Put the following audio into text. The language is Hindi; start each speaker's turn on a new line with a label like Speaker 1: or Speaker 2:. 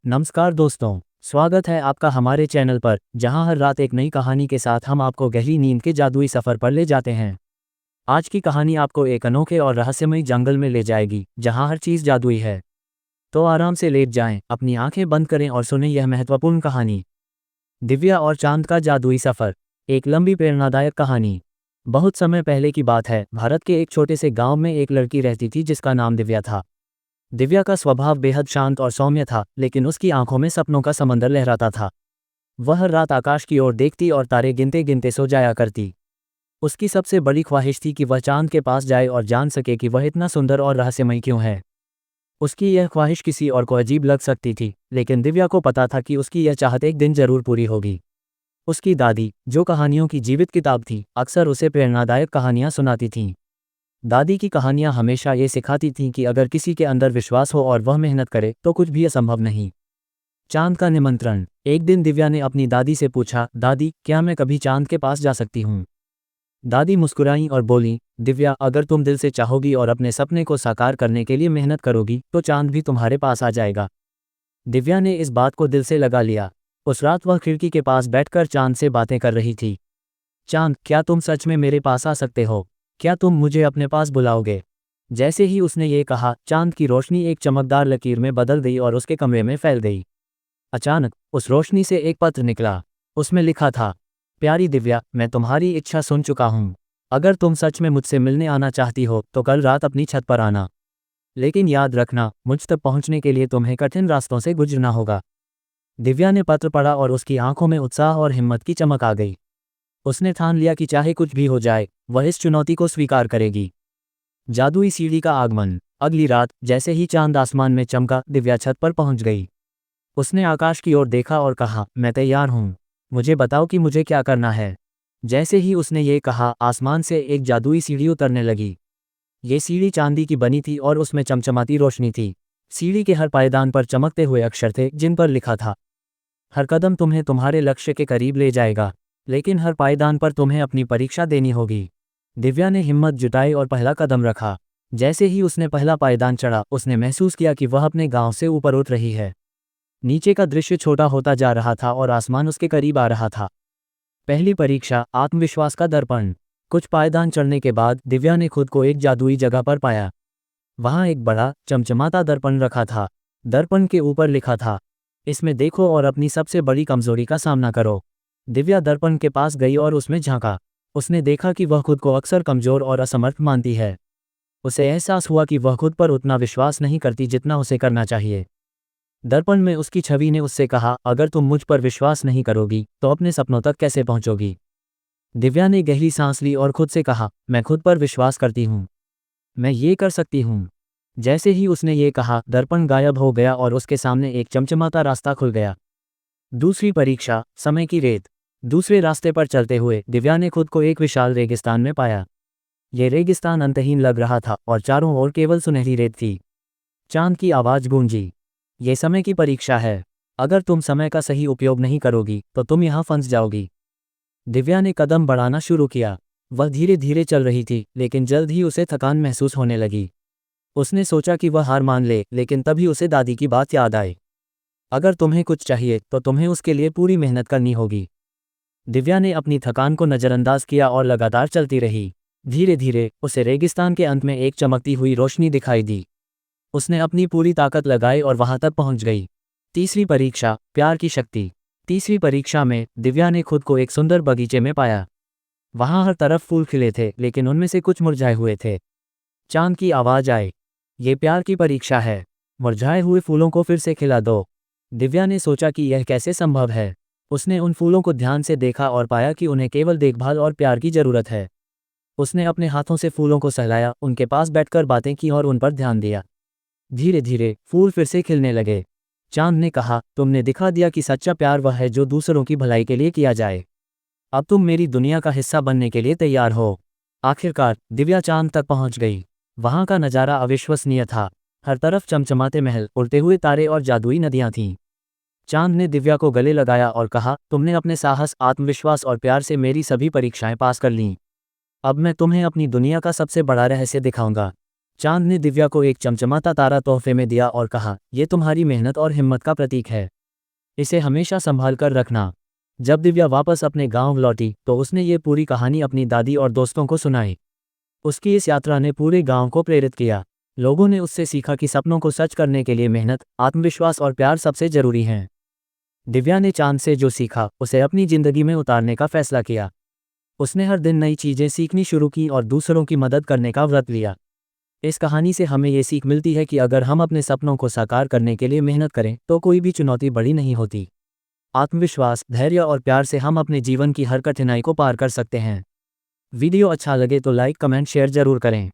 Speaker 1: नमस्कार दोस्तों, स्वागत है आपका हमारे चैनल पर, जहां हर रात एक नई कहानी के साथ हम आपको गहरी नींद के जादुई सफ़र पर ले जाते हैं। आज की कहानी आपको एक अनोखे और रहस्यमयी जंगल में ले जाएगी, जहां हर चीज़ जादुई है। तो आराम से लेट जाएं, अपनी आंखें बंद करें और सुनें यह महत्वपूर्ण कहानी। दिव्या और चांद का जादुई सफ़र। एक लंबी प्रेरणादायक कहानी। बहुत समय पहले की बात है, भारत के एक छोटे से गांव में एक लड़की रहती थी जिसका नाम दिव्या था। दिव्या का स्वभाव बेहद शांत और सौम्य था, लेकिन उसकी आंखों में सपनों का समंदर लहराता था। वह हर रात आकाश की ओर देखती और तारे गिनते गिनते सो जाया करती। उसकी सबसे बड़ी ख्वाहिश थी कि वह चांद के पास जाए और जान सके कि वह इतना सुंदर और रहस्यमयी क्यों है। उसकी यह ख्वाहिश किसी और को अजीब लग सकती थी, लेकिन दिव्या को पता था कि उसकी यह चाहत एक दिन जरूर पूरी होगी। उसकी दादी, जो कहानियों की जीवित किताब थी, अक्सर उसे प्रेरणादायक कहानियां सुनाती थीं। दादी की कहानियां हमेशा ये सिखाती थीं कि अगर किसी के अंदर विश्वास हो और वह मेहनत करे तो कुछ भी असंभव नहीं। चांद का निमंत्रण। एक दिन दिव्या ने अपनी दादी से पूछा, दादी, क्या मैं कभी चांद के पास जा सकती हूँ? दादी मुस्कुराईं और बोलीं, दिव्या, अगर तुम दिल से चाहोगी और अपने सपने को साकार करने के लिए मेहनत करोगी तो चांद भी तुम्हारे पास आ जाएगा। दिव्या ने इस बात को दिल से लगा लिया। उस रात वह खिड़की के पास बैठकर चांद से बातें कर रही थी। चांद, क्या तुम सच में मेरे पास आ सकते हो? क्या तुम मुझे अपने पास बुलाओगे? जैसे ही उसने ये कहा, चांद की रोशनी एक चमकदार लकीर में बदल गई और उसके कमरे में फैल गई। अचानक उस रोशनी से एक पत्र निकला। उसमें लिखा था, प्यारी दिव्या, मैं तुम्हारी इच्छा सुन चुका हूँ। अगर तुम सच में मुझसे मिलने आना चाहती हो तो कल रात अपनी छत पर आना। लेकिन याद रखना, मुझ तक पहुँचने के लिए तुम्हें कठिन रास्तों से गुजरना होगा। दिव्या ने पत्र पढ़ा और उसकी आंखों में उत्साह और हिम्मत की चमक आ गई। उसने ठान लिया कि चाहे कुछ भी हो जाए, वह इस चुनौती को स्वीकार करेगी। जादुई सीढ़ी का आगमन। अगली रात जैसे ही चांद आसमान में चमका, दिव्या छत पर पहुंच गई। उसने आकाश की ओर देखा और कहा, मैं तैयार हूँ। मुझे बताओ कि मुझे क्या करना है। जैसे ही उसने ये कहा, आसमान से एक जादुई सीढ़ी उतरने लगी। ये सीढ़ी चांदी की बनी थी और उसमें चमचमाती रोशनी थी। सीढ़ी के हर पायदान पर चमकते हुए अक्षर थे जिन पर लिखा था, हर कदम तुम्हें तुम्हारे लक्ष्य के करीब ले जाएगा, लेकिन हर पायदान पर तुम्हें अपनी परीक्षा देनी होगी। दिव्या ने हिम्मत जुटाई और पहला कदम रखा। जैसे ही उसने पहला पायदान चढ़ा, उसने महसूस किया कि वह अपने गांव से ऊपर उठ रही है। नीचे का दृश्य छोटा होता जा रहा था और आसमान उसके करीब आ रहा था। पहली परीक्षा, आत्मविश्वास का दर्पण। कुछ पायदान चढ़ने के बाद दिव्या ने खुद को एक जादुई जगह पर पाया। वहां एक बड़ा चमचमाता दर्पण रखा था। दर्पण के ऊपर लिखा था, इसमें देखो और अपनी सबसे बड़ी कमजोरी का सामना करो। दिव्या दर्पण के पास गई और उसमें झांका। उसने देखा कि वह खुद को अक्सर कमजोर और असमर्थ मानती है। उसे एहसास हुआ कि वह खुद पर उतना विश्वास नहीं करती जितना उसे करना चाहिए। दर्पण में उसकी छवि ने उससे कहा, अगर तुम मुझ पर विश्वास नहीं करोगी तो अपने सपनों तक कैसे पहुंचोगी? दिव्या ने गहरी सांस ली और खुद से कहा, मैं खुद पर विश्वास करती हूँ। मैं ये कर सकती हूँ। जैसे ही उसने ये कहा, दर्पण गायब हो गया और उसके सामने एक चमचमाता रास्ता खुल गया। दूसरी परीक्षा, समय की रेत। दूसरे रास्ते पर चलते हुए दिव्या ने खुद को एक विशाल रेगिस्तान में पाया। ये रेगिस्तान अंतहीन लग रहा था और चारों ओर केवल सुनहरी रेत थी। चांद की आवाज़ गूंजी, ये समय की परीक्षा है। अगर तुम समय का सही उपयोग नहीं करोगी तो तुम यहाँ फंस जाओगी। दिव्या ने कदम बढ़ाना शुरू किया। वह धीरे धीरे चल रही थी, लेकिन जल्द ही उसे थकान महसूस होने लगी। उसने सोचा कि वह हार मान ले, लेकिन तभी उसे दादी की बात याद आई, अगर तुम्हें कुछ चाहिए तो तुम्हें उसके लिए पूरी मेहनत करनी होगी। दिव्या ने अपनी थकान को नज़रअंदाज किया और लगातार चलती रही। धीरे धीरे उसे रेगिस्तान के अंत में एक चमकती हुई रोशनी दिखाई दी। उसने अपनी पूरी ताकत लगाई और वहां तक पहुंच गई। तीसरी परीक्षा, प्यार की शक्ति। तीसरी परीक्षा में दिव्या ने खुद को एक सुंदर बगीचे में पाया। वहां हर तरफ फूल खिले थे, लेकिन उनमें से कुछ मुरझाए हुए थे। चांद की आवाज़ आई, ये प्यार की परीक्षा है। मुरझाए हुए फूलों को फिर से खिला दो। दिव्या ने सोचा कि यह कैसे संभव है। उसने उन फूलों को ध्यान से देखा और पाया कि उन्हें केवल देखभाल और प्यार की जरूरत है। उसने अपने हाथों से फूलों को सहलाया, उनके पास बैठकर बातें की और उन पर ध्यान दिया। धीरे धीरे फूल फिर से खिलने लगे। चांद ने कहा, तुमने दिखा दिया कि सच्चा प्यार वह है जो दूसरों की भलाई के लिए किया जाए। अब तुम मेरी दुनिया का हिस्सा बनने के लिए तैयार हो। आखिरकार दिव्या चांद तक पहुंच गई। वहां का नज़ारा अविश्वसनीय था। हर तरफ चमचमाते महल, उड़ते हुए तारे और जादुई नदियां थीं। चांद ने दिव्या को गले लगाया और कहा, तुमने अपने साहस, आत्मविश्वास और प्यार से मेरी सभी परीक्षाएं पास कर लीं। अब मैं तुम्हें अपनी दुनिया का सबसे बड़ा रहस्य दिखाऊंगा। चांद ने दिव्या को एक चमचमाता तारा तोहफे में दिया और कहा, यह तुम्हारी मेहनत और हिम्मत का प्रतीक है। इसे हमेशा संभाल कर रखना। जब दिव्या वापस अपने गांव लौटी तो उसने ये पूरी कहानी अपनी दादी और दोस्तों को सुनाई। उसकी इस यात्रा ने पूरे गांव को प्रेरित किया। लोगों ने उससे सीखा कि सपनों को सच करने के लिए मेहनत, आत्मविश्वास और प्यार सबसे जरूरी हैं। दिव्या ने चांद से जो सीखा उसे अपनी जिंदगी में उतारने का फैसला किया। उसने हर दिन नई चीजें सीखनी शुरू की और दूसरों की मदद करने का व्रत लिया। इस कहानी से हमें ये सीख मिलती है कि अगर हम अपने सपनों को साकार करने के लिए मेहनत करें तो कोई भी चुनौती बड़ी नहीं होती। आत्मविश्वास, धैर्य और प्यार से हम अपने जीवन की हर कठिनाई को पार कर सकते हैं। वीडियो अच्छा लगे तो लाइक, कमेंट, शेयर जरूर करें।